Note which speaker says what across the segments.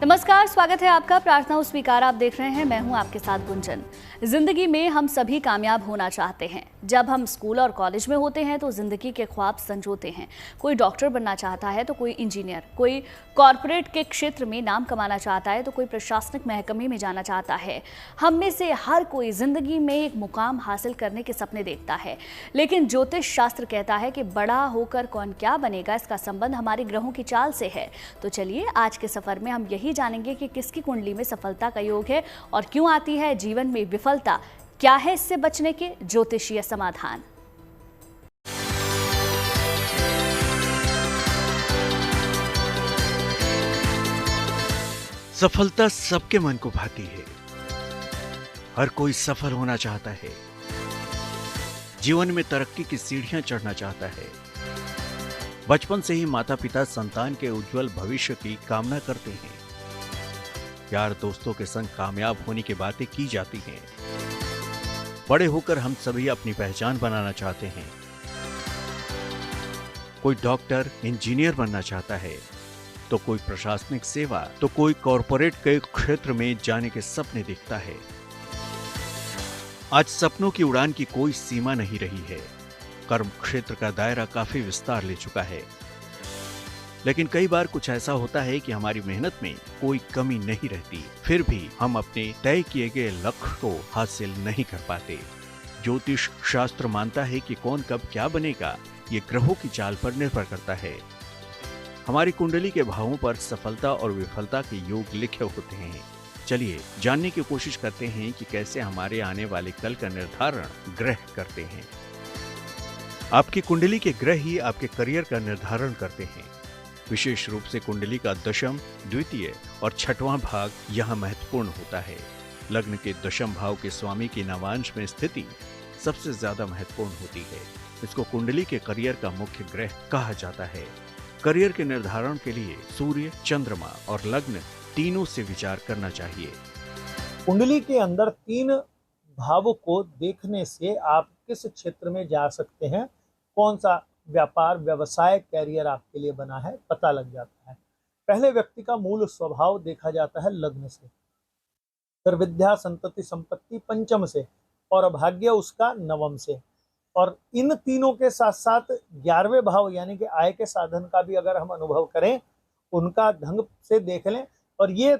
Speaker 1: नमस्कार, स्वागत है आपका प्रार्थना स्वीकार। आप देख रहे हैं, मैं हूं आपके साथ गुंजन। जिंदगी में हम सभी कामयाब होना चाहते हैं। जब हम स्कूल और कॉलेज में होते हैं तो जिंदगी के ख्वाब संजोते हैं। कोई डॉक्टर बनना चाहता है तो कोई इंजीनियर, कोई कॉरपोरेट के क्षेत्र में नाम कमाना चाहता है तो कोई प्रशासनिक महकमे में जाना चाहता है। हम में से हर कोई जिंदगी में एक मुकाम हासिल करने के सपने देखता है, लेकिन ज्योतिष शास्त्र कहता है कि बड़ा होकर कौन क्या बनेगा, इसका संबंध हमारे ग्रहों की चाल से है। तो चलिए आज के सफर में हम यही जानेंगे कि किसकी कुंडली में सफलता का योग है और क्यों आती है जीवन में विफलता, क्या है इससे बचने के ज्योतिषीय समाधान।
Speaker 2: सफलता सबके मन को भाती है। हर कोई सफल होना चाहता है, जीवन में तरक्की की सीढ़ियां चढ़ना चाहता है। बचपन से ही माता पिता संतान के उज्जवल भविष्य की कामना करते हैं। यार दोस्तों के संग कामयाब होने की बातें की जाती हैं। बड़े होकर हम सभी अपनी पहचान बनाना चाहते हैं। कोई डॉक्टर, इंजीनियर बनना चाहता है, तो कोई प्रशासनिक सेवा, तो कोई कॉरपोरेट के क्षेत्र में जाने के सपने देखता है। आज सपनों की उड़ान की कोई सीमा नहीं रही है। कर्म क्षेत्र का दायरा काफी विस्तार ले चुका है, लेकिन कई बार कुछ ऐसा होता है कि हमारी मेहनत में कोई कमी नहीं रहती, फिर भी हम अपने तय किए गए लक्ष्य को हासिल नहीं कर पाते। ज्योतिष शास्त्र मानता है कि कौन कब क्या बनेगा ये ग्रहों की चाल पर निर्भर करता है। हमारी कुंडली के भावों पर सफलता और विफलता के योग लिखे होते हैं। चलिए जानने की कोशिश करते हैं कि कैसे हमारे आने वाले कल का निर्धारण ग्रह करते हैं। आपकी कुंडली के ग्रह ही आपके करियर का निर्धारण करते हैं। विशेष रूप से कुंडली का दशम, द्वितीय और छठवां भाग यहाँ महत्वपूर्ण होता है। लग्न के दशम भाव के स्वामी की नवांश में स्थिति सबसे ज्यादा महत्वपूर्ण होती है। इसको कुंडली के करियर का मुख्य ग्रह कहा जाता है। करियर के निर्धारण के लिए सूर्य, चंद्रमा और लग्न तीनों से विचार करना चाहिए।
Speaker 3: कुंडली के अंदर 3 भावों को देखने से आप किस क्षेत्र में जा सकते हैं, कौन सा व्यापार, व्यवसाय, कैरियर आपके लिए बना है, पता लग जाता है। पहले व्यक्ति का मूल स्वभाव देखा जाता है लग्न से, फिर विद्या, संतति, संपत्ति पंचम से और भाग्य उसका नवम से। और इन तीनों के साथ साथ 11वें भाव यानी कि आय के साधन का भी अगर हम अनुभव करें, उनका ढंग से देख लें, और ये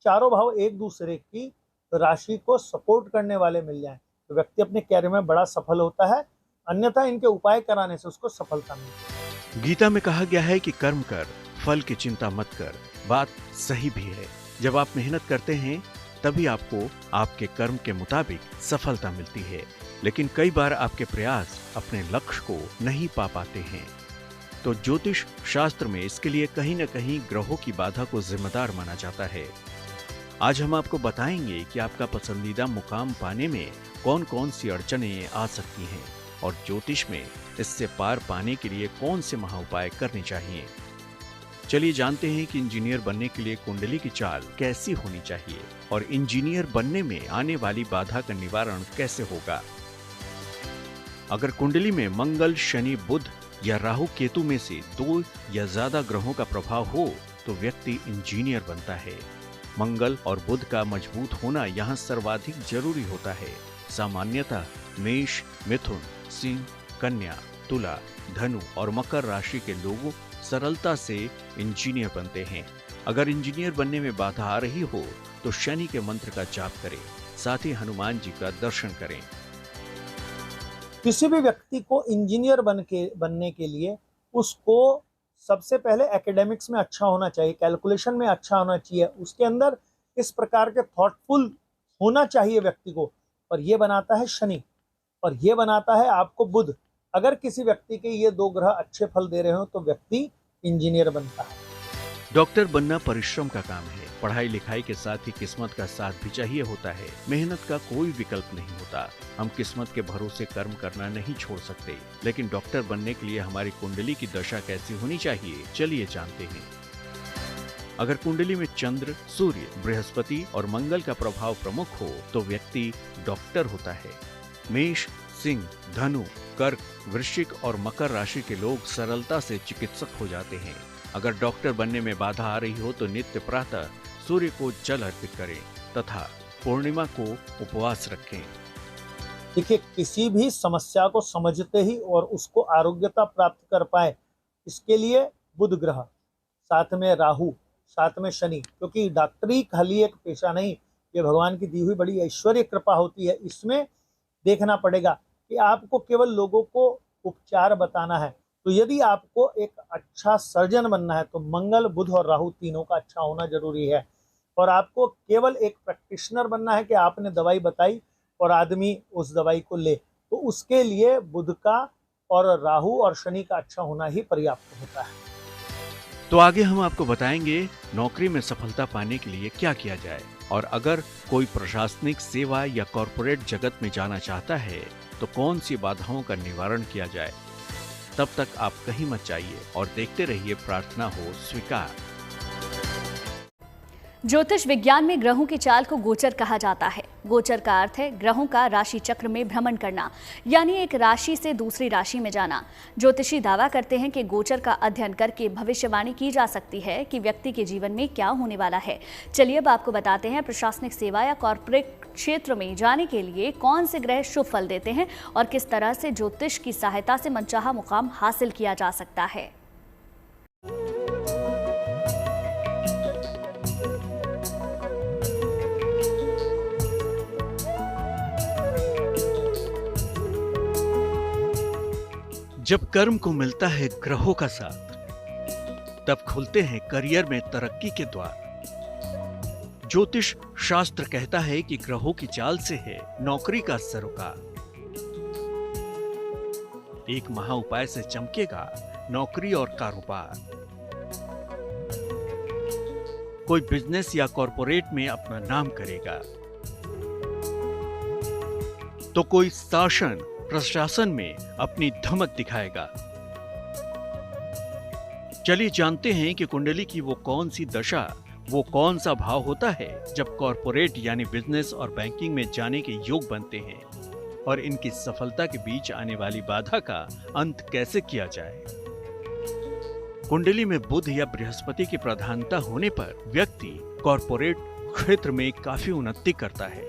Speaker 3: चारों भाव एक दूसरे की राशि को सपोर्ट करने वाले मिल जाएं, तो व्यक्ति अपने कैरियर में बड़ा सफल होता है। अन्यथा इनके उपाय कराने से उसको सफलता मिलती है।
Speaker 2: गीता में कहा गया है कि कर्म कर, फल की चिंता मत कर। बात सही भी है। जब आप मेहनत करते हैं तभी आपको आपके कर्म के मुताबिक सफलता मिलती है, लेकिन कई बार आपके प्रयास अपने लक्ष्य को नहीं पा पाते हैं। तो ज्योतिष शास्त्र में इसके लिए कहीं न कहीं ग्रहों की बाधा को जिम्मेदार माना जाता है। आज हम आपको बताएंगे कि आपका पसंदीदा मुकाम पाने में कौन कौन सी अड़चनें आ सकती हैं और ज्योतिष में इससे पार पाने के लिए कौन से महाउपाय करने चाहिए। चलिए जानते हैं कि इंजीनियर बनने के लिए कुंडली की चाल कैसी होनी चाहिए और इंजीनियर बनने में आने वाली बाधा का निवारण कैसे होगा। अगर कुंडली में मंगल, शनि, बुध या राहु केतु में से 2 या ज्यादा ग्रहों का प्रभाव हो तो व्यक्ति इंजीनियर बनता है। मंगल और बुध का मजबूत होना यहाँ सर्वाधिक जरूरी होता है। सामान्यतः मेष, मिथुन, सिंह, कन्या, तुला, धनु और मकर राशि के लोग सरलता से इंजीनियर बनते हैं। अगर इंजीनियर बनने में बाधा आ रही हो तो शनि के मंत्र का जाप करें, साथ ही हनुमान जी का दर्शन करें।
Speaker 3: किसी भी व्यक्ति को इंजीनियर बनने के लिए उसको सबसे पहले एकेडमिक्स में अच्छा होना चाहिए, कैलकुलेशन में अच्छा होना चाहिए, उसके अंदर इस प्रकार के थॉटफुल होना चाहिए व्यक्ति को। और ये बनाता है शनि और ये बनाता है आपको बुध। अगर किसी व्यक्ति के ये 2 ग्रह अच्छे फल दे रहे हो तो व्यक्ति इंजीनियर बनता है।
Speaker 2: डॉक्टर बनना परिश्रम का काम है। पढ़ाई लिखाई के साथ ही किस्मत का साथ भी चाहिए होता है। मेहनत का कोई विकल्प नहीं होता। हम किस्मत के भरोसे कर्म करना नहीं छोड़ सकते, लेकिन डॉक्टर बनने के लिए हमारी कुंडली की दशा कैसी होनी चाहिए, चलिए जानते हैं। अगर कुंडली में चंद्र, सूर्य, बृहस्पति और मंगल का प्रभाव प्रमुख हो तो व्यक्ति डॉक्टर होता है। मेष, सिंह, धनु, कर्क, वृश्चिक और मकर राशि के लोग सरलता से चिकित्सक हो जाते हैं। अगर डॉक्टर बनने में बाधा आ रही हो तो नित्य प्रातः सूर्य को जल अर्पित करें तथा पूर्णिमा को उपवास रखें।
Speaker 3: देखिए, किसी भी समस्या को समझते ही और उसको आरोग्यता प्राप्त कर पाए, इसके लिए बुध ग्रह, साथ में राहु, साथ में शनि, क्योंकि डॉक्टरी खाली एक पेशा नहीं, ये भगवान की दी हुई बड़ी ऐश्वर्य कृपा होती है। इसमें देखना पड़ेगा कि आपको केवल लोगों को उपचार बताना है। तो यदि आपको एक अच्छा सर्जन बनना है तो मंगल, बुध और राहु तीनों का अच्छा होना जरूरी है। और आपको केवल एक प्रैक्टिशनर बनना है कि आपने दवाई बताई और आदमी उस दवाई को ले, तो उसके लिए बुध का और राहु और शनि का अच्छा होना ही पर्याप्त होता है।
Speaker 2: तो आगे हम आपको बताएंगे नौकरी में सफलता पाने के लिए क्या किया जाए, और अगर कोई प्रशासनिक सेवा या कॉरपोरेट जगत में जाना चाहता है तो कौन सी बाधाओं का निवारण किया जाए। तब तक आप कहीं मत जाइए और देखते रहिए प्रार्थना हो स्वीकार।
Speaker 1: ज्योतिष विज्ञान में ग्रहों की चाल को गोचर कहा जाता है। गोचर का अर्थ है ग्रहों का राशि चक्र में भ्रमण करना, यानी एक राशि से दूसरी राशि में जाना। ज्योतिषी दावा करते हैं कि गोचर का अध्ययन करके भविष्यवाणी की जा सकती है कि व्यक्ति के जीवन में क्या होने वाला है। चलिए अब आपको बताते हैं प्रशासनिक सेवा या कॉर्पोरेट क्षेत्र में जाने के लिए कौन से ग्रह शुभ फल देते हैं और किस तरह से ज्योतिष की सहायता से मनचाहा मुकाम हासिल किया जा सकता है।
Speaker 2: जब कर्म को मिलता है ग्रहों का साथ, तब खुलते हैं करियर में तरक्की के द्वार। ज्योतिष शास्त्र कहता है कि ग्रहों की चाल से है नौकरी का सरोकार। एक महा उपाय से चमकेगा नौकरी और कारोबार। कोई बिजनेस या कॉरपोरेट में अपना नाम करेगा, तो कोई शासन प्रशासन में अपनी धमक दिखाएगा। चलिए जानते हैं कि कुंडली की वो कौन सी दशा, वो कौन सा भाव होता है जब कॉरपोरेट यानी बिजनेस और बैंकिंग में जाने के योग बनते हैं, और इनकी सफलता के बीच आने वाली बाधा का अंत कैसे किया जाए। कुंडली में बुध या बृहस्पति की प्रधानता होने पर व्यक्ति कॉरपोरेट क्षेत्र में काफी उन्नति करता है।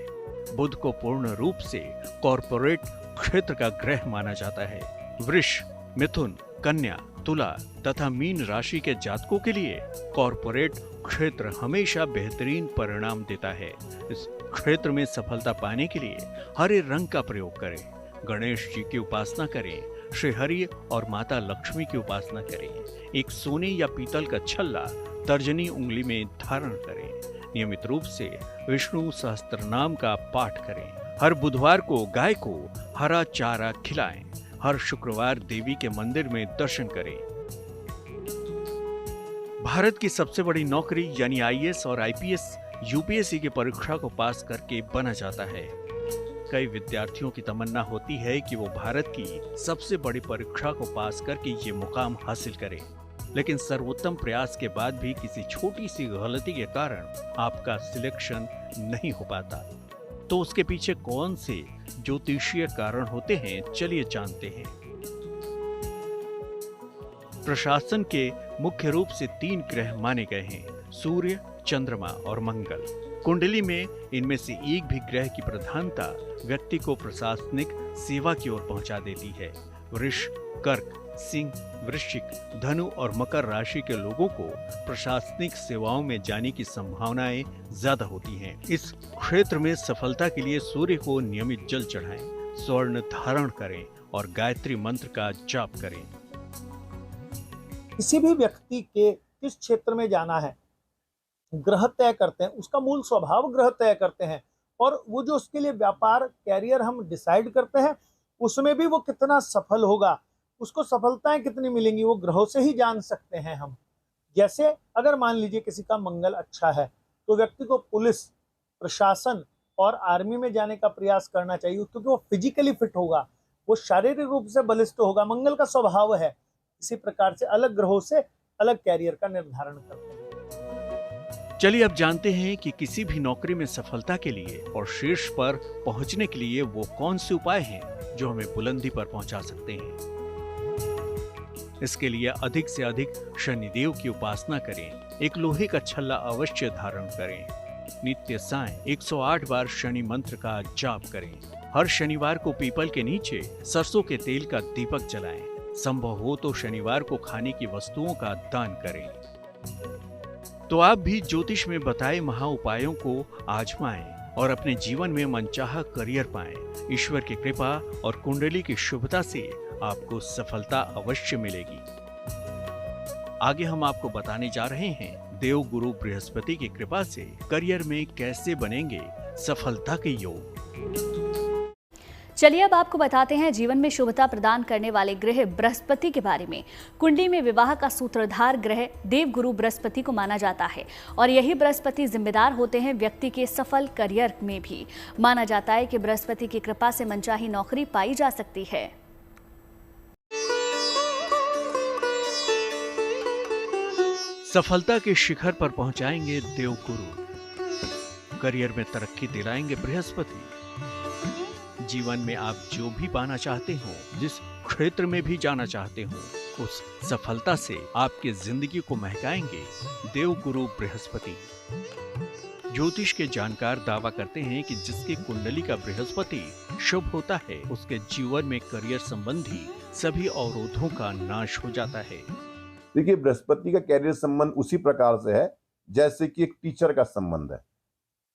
Speaker 2: बुध को पूर्ण रूप से कॉरपोरेट क्षेत्र का ग्रह माना जाता है। वृष, मिथुन, कन्या, तुला तथा मीन राशि के जातकों के लिए कॉरपोरेट क्षेत्र हमेशा बेहतरीन परिणाम देता है। इस क्षेत्र में सफलता पाने के लिए हरे रंग का प्रयोग करें, गणेश जी की उपासना करें, श्री हरि और माता लक्ष्मी की उपासना करें। एक सोने या पीतल का छल्ला तर्जनी उंगली में धारण करें। नियमित रूप से विष्णु सहस्त्रनाम का पाठ करें। हर बुधवार को गाय को हरा चारा खिलाएं। हर शुक्रवार देवी के मंदिर में दर्शन करें। भारत की सबसे बड़ी नौकरी यानी आईएएस और आईपीएस यूपीएससी की परीक्षा को पास करके बना जाता है। कई विद्यार्थियों की तमन्ना होती है कि वो भारत की सबसे बड़ी परीक्षा को पास करके ये मुकाम हासिल करें, लेकिन सर्वोत्तम प्रयास के बाद भी किसी छोटी सी गलती के कारण आपका सिलेक्शन नहीं हो पाता। तो उसके पीछे कौन से ज्योतिषीय कारण होते हैं, चलिए जानते हैं। प्रशासन के मुख्य रूप से 3 ग्रह माने गए हैं, सूर्य, चंद्रमा और मंगल। कुंडली में इनमें से एक भी ग्रह की प्रधानता व्यक्ति को प्रशासनिक सेवा की ओर पहुंचा देती है। वृष, कर्क, सिंह, वृश्चिक, धनु और मकर राशि के लोगों को प्रशासनिक सेवाओं में जाने की संभावनाएं ज्यादा होती हैं। इस क्षेत्र में सफलता के लिए सूर्य को नियमित जल चढ़ाएं, स्वर्ण धारण करें और गायत्री मंत्र का जाप करें।
Speaker 3: किसी भी व्यक्ति के किस क्षेत्र में जाना है ग्रह तय करते हैं, उसका मूल स्वभाव ग्रह तय करते हैं, और वो जो उसके लिए व्यापार कैरियर हम डिसाइड करते हैं उसमें भी वो कितना सफल होगा, उसको सफलताएं कितनी मिलेंगी, वो ग्रहों से ही जान सकते हैं हम। जैसे अगर मान लीजिए किसी का मंगल अच्छा है तो व्यक्ति को पुलिस, प्रशासन और आर्मी में जाने का प्रयास करना चाहिए, क्योंकि वो फिजिकली फिट होगा, वो शारीरिक रूप से बलिष्ठ होगा, मंगल का स्वभाव है। इसी प्रकार से अलग ग्रहों से अलग कैरियर का निर्धारण करते हैं।
Speaker 2: चलिए अब जानते हैं कि किसी भी नौकरी में सफलता के लिए और शीर्ष पर पहुंचने के लिए वो कौन से उपाय हैं जो हमें बुलंदी पर पहुंचा सकते हैं। इसके लिए अधिक से अधिक शनिदेव की उपासना करें। एक लोहे का छल्ला अवश्य धारण करें। नित्य साय 108 बार शनि मंत्र का जाप करें। हर शनिवार को पीपल के नीचे सरसों के तेल का दीपक जलाएं। संभव हो तो शनिवार को खाने की वस्तुओं का दान करें। तो आप भी ज्योतिष में बताए महा उपायों को आजमाएं और अपने जीवन में मनचाहा करियर पाएं। ईश्वर की कृपा और कुंडली की शुभता से आपको सफलता अवश्य मिलेगी। आगे हम आपको बताने जा रहे हैं देव गुरु बृहस्पति की कृपा से करियर में कैसे बनेंगे सफलता के योग।
Speaker 1: चलिए अब आपको बताते हैं जीवन में शुभता प्रदान करने वाले ग्रह बृहस्पति के बारे में। कुंडली में विवाह का सूत्रधार ग्रह देवगुरु बृहस्पति को माना जाता है और यही बृहस्पति जिम्मेदार होते हैं व्यक्ति के सफल करियर में भी। माना जाता है कि बृहस्पति की कृपा से मनचाही नौकरी पाई जा सकती है।
Speaker 2: सफलता के शिखर पर पहुंचाएंगे देवगुरु। करियर में तरक्की दिलाएंगे बृहस्पति। जीवन में आप जो भी पाना चाहते हो, जिस क्षेत्र में भी जाना चाहते हो, उस सफलता से आपकी जिंदगी को महकाएंगे देवगुरु बृहस्पति। ज्योतिष के जानकार दावा करते हैं कि जिसकी कुंडली का बृहस्पति शुभ होता है, उसके जीवन में करियर संबंधी सभी अवरोधों का नाश हो जाता है।
Speaker 4: देखिए, बृहस्पति का कैरियर संबंध उसी प्रकार से है जैसे कि एक टीचर का संबंध है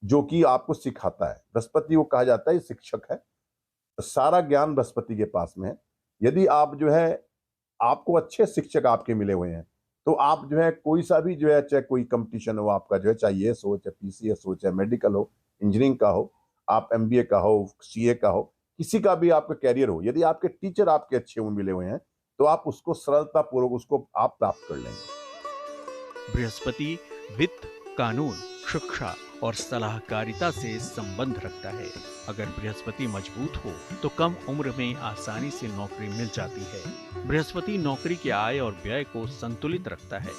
Speaker 4: जो कि आपको सिखाता है। बृहस्पति को कहा जाता है शिक्षक है। सारा ज्ञान बृहस्पति के पास में है। यदि आप जो है आपको अच्छे शिक्षक आपके मिले हुए हैं तो आप जो है कोई सा भी जो है, चाहे कोई कंपटीशन हो आपका जो है, चाहे IAS हो, चाहे PCS हो, चाहे मेडिकल हो, इंजीनियरिंग का हो, आप MBA का हो, CA का हो, किसी का भी आपका कैरियर हो, यदि आपके टीचर आपके अच्छे मिले हुए हैं तो आप उसको सरलता पूर्वक उसको आप प्राप्त कर लेंगे।
Speaker 2: बृहस्पति वित्त, कानून, शिक्षा और सलाहकारिता से संबंध रखता है। अगर बृहस्पति मजबूत हो तो कम उम्र में आसानी से नौकरी मिल जाती है। बृहस्पति नौकरी के आय और व्यय को संतुलित रखता है।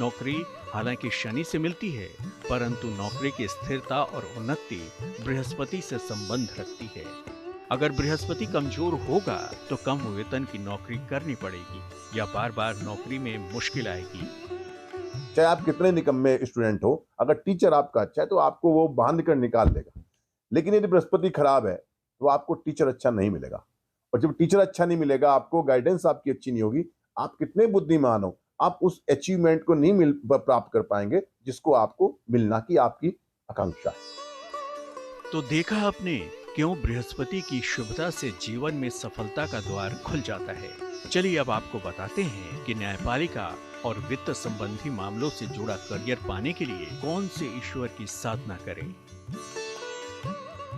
Speaker 2: नौकरी हालांकि शनि से मिलती है, परंतु नौकरी की स्थिरता और उन्नति बृहस्पति से संबंध रखती है। अगर बृहस्पति कमजोर होगा तो कम वेतन की नौकरी करनी पड़ेगी या बार बार नौकरी में मुश्किल आएगी।
Speaker 4: चाहे आप कितने निकम्मे स्टूडेंट हो, अगर टीचर आपका अच्छा है तो आपको वो बांध कर निकाल देगा। लेकिन यदि बृहस्पति खराब है तो आपको टीचर अच्छा नहीं मिलेगा, और जब टीचर अच्छा नहीं मिलेगा, आपको गाइडेंस आपकी अच्छी नहीं होगी, आप कितने बुद्धिमान हो, आप उस अचीवमेंट को नहीं प्राप्त कर पाएंगे जिसको आपको मिलना की आपकी आकांक्षा है।
Speaker 2: तो देखा आपने क्यों बृहस्पति की शुभता से जीवन में सफलता का द्वार खुल जाता है। चलिए अब आपको बताते हैं कि न्यायपालिका और वित्त संबंधी मामलों से जुड़ा करियर पाने के लिए कौन से ईश्वर की साधना करें।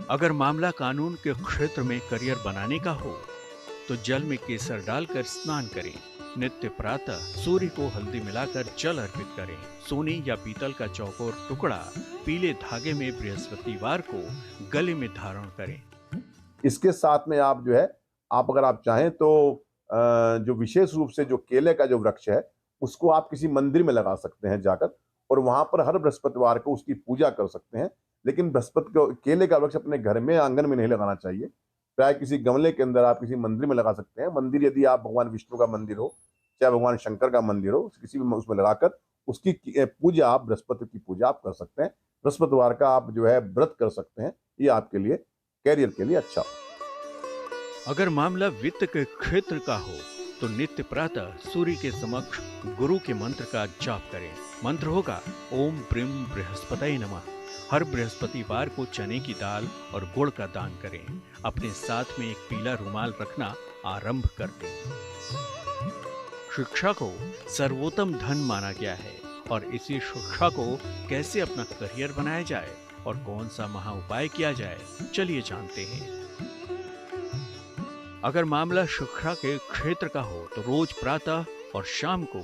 Speaker 2: अगर मामला कानून के क्षेत्र में करियर बनाने का हो तो जल में केसर डालकर स्नान करें। नित्य प्रातः सूर्य को हल्दी मिलाकर जल अर्पित करें। सोने या पीतल का चौकोर टुकड़ा पीले धागे में बृहस्पतिवार को गले में धारण करें।
Speaker 4: इसके साथ में आप जो है, आप अगर आप चाहें तो जो विशेष रूप से जो केले का जो वृक्ष है उसको आप किसी मंदिर में लगा सकते हैं जाकर, और वहां पर हर बृहस्पतिवार को उसकी पूजा कर सकते हैं। लेकिन बृहस्पति को केले का वृक्ष अपने घर में आंगन में नहीं लगाना चाहिए, प्राय किसी गमले के अंदर आप किसी मंदिर में लगा सकते हैं। मंदिर यदि आप भगवान विष्णु का मंदिर हो, चाहे भगवान शंकर का मंदिर हो, किसी भी उसमें लगाकर उसकी पूजा, आप बृहस्पति की पूजा आप कर सकते हैं। बृहस्पतिवार का आप जो है व्रत कर सकते हैं, ये आपके लिए कैरियर के लिए अच्छा हो।
Speaker 2: अगर मामला वित्त के क्षेत्र का हो तो नित्य प्रातः सूर्य के समक्ष गुरु के मंत्र का जाप करें। मंत्र होगा ओम प्रीम बृहस्पतये नमः। हर बृहस्पतिवार को चने की दाल और गुड़ का दान करें। अपने साथ में एक पीला रुमाल रखना आरंभ कर दें। शिक्षा को सर्वोत्तम धन माना गया है और इसी शिक्षा को कैसे अपना करियर बनाया जाए और कौन सा महा उपाय किया जाए, चलिए जानते हैं। अगर मामला शिक्षा के क्षेत्र का हो तो रोज प्रातः और शाम को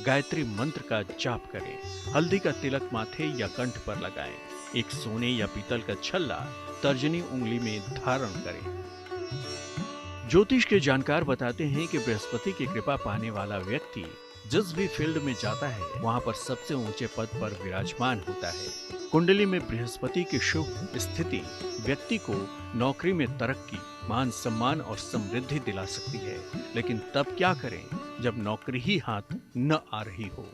Speaker 2: गायत्री मंत्र का जाप करें। हल्दी का तिलक माथे या कंठ पर लगाएं। एक सोने या पीतल का छल्ला तर्जनी उंगली में धारण करें। ज्योतिष के जानकार बताते हैं कि बृहस्पति की कृपा पाने वाला व्यक्ति जिस भी फील्ड में जाता है वहां पर सबसे ऊंचे पद पर विराजमान होता है। कुंडली में बृहस्पति की शुभ स्थिति व्यक्ति को नौकरी में तरक्की, मान सम्मान और समृद्धि दिला सकती है। लेकिन तब क्या करें जब नौकरी ही हाथ न आ रही हो।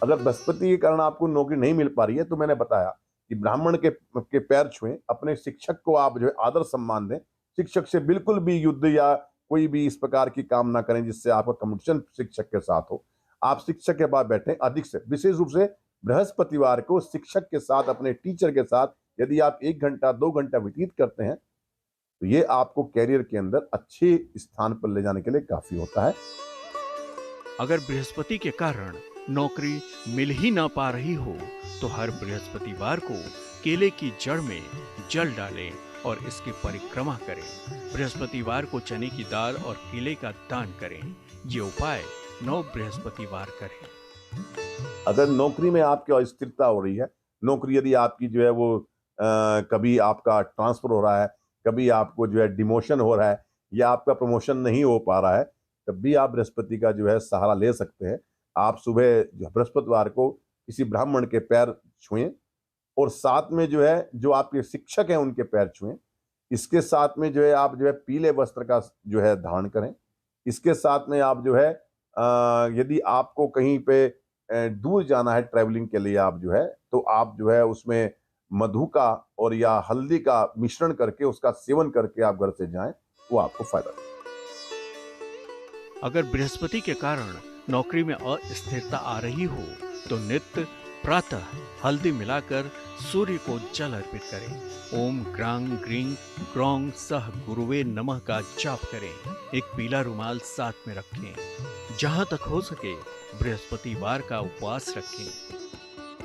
Speaker 4: अगर बृहस्पति के कारण आपको नौकरी नहीं मिल पा रही है तो मैंने बताया कि ब्राह्मण के पैर छुएं, अपने शिक्षक को आप जो है आदर सम्मान दें। शिक्षक से बिल्कुल भी युद्ध या कोई भी इस प्रकार की काम ना करें जिससे आपका कंपटीशन शिक्षक के साथ हो। आप शिक्षक के पास बैठें, अधिक से विशेष रूप से बृहस्पतिवार को शिक्षक के साथ, अपने टीचर के साथ यदि आप 1 घंटा 2 घंटा व्यतीत करते हैं तो ये आपको कैरियर के अंदर अच्छे स्थान पर ले जाने के लिए काफी होता है।
Speaker 2: अगर बृहस्पति के कारण नौकरी मिल ही ना पा रही हो तो हर बृहस्पतिवार को केले की जड़ में जल डालें और इसकी परिक्रमा करें। बृहस्पतिवार को चने की दाल और केले का दान करें। ये उपाय 9 बृहस्पतिवार करें।
Speaker 4: अगर नौकरी में आपकी अस्थिरता हो रही है, नौकरी यदि आपकी जो है वो कभी आपका ट्रांसफर हो रहा है, कभी आपको जो है डिमोशन हो रहा है या आपका प्रमोशन नहीं हो पा रहा है, तब भी आप बृहस्पति का जो है सहारा ले सकते हैं। आप सुबह बृहस्पतिवार को किसी ब्राह्मण के पैर छुएं और साथ में जो है जो आपके शिक्षक हैं उनके पैर छुएं। इसके साथ में जो है आप जो है पीले वस्त्र का जो है धारण करें। इसके साथ में आप जो है यदि आपको कहीं पे दूर जाना है ट्रैवलिंग के लिए, आप जो है तो आप जो है उसमें मधु का और या हल्दी का मिश्रण करके उसका सेवन करके आप घर से जाएं, वो आपको फायदा देगा।
Speaker 2: अगर बृहस्पति के कारण नौकरी में अस्थिरता आ रही हो तो नित्य प्रातः हल्दी मिलाकर सूर्य को जल अर्पित करें। ओम ग्रांग ग्रींग ग्रौंग सह गुरुवे नमः का जाप करें। एक पीला रुमाल साथ में रखें। जहां तक हो सके बृहस्पतिवार का उपवास रखें।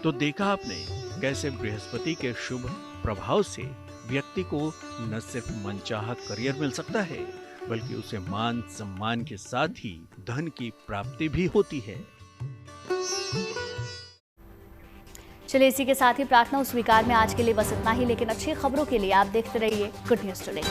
Speaker 2: तो देखा आपने कैसे बृहस्पति के शुभ प्रभाव से व्यक्ति को न सिर्फ मनचाहा करियर मिल सकता है बल्कि उसे मान सम्मान के साथ ही धन की प्राप्ति भी होती है।
Speaker 1: चलिए इसी के साथ ही प्रार्थना स्वीकार में आज के लिए बस इतना ही, लेकिन अच्छी खबरों के लिए आप देखते रहिए गुड न्यूज टुडे।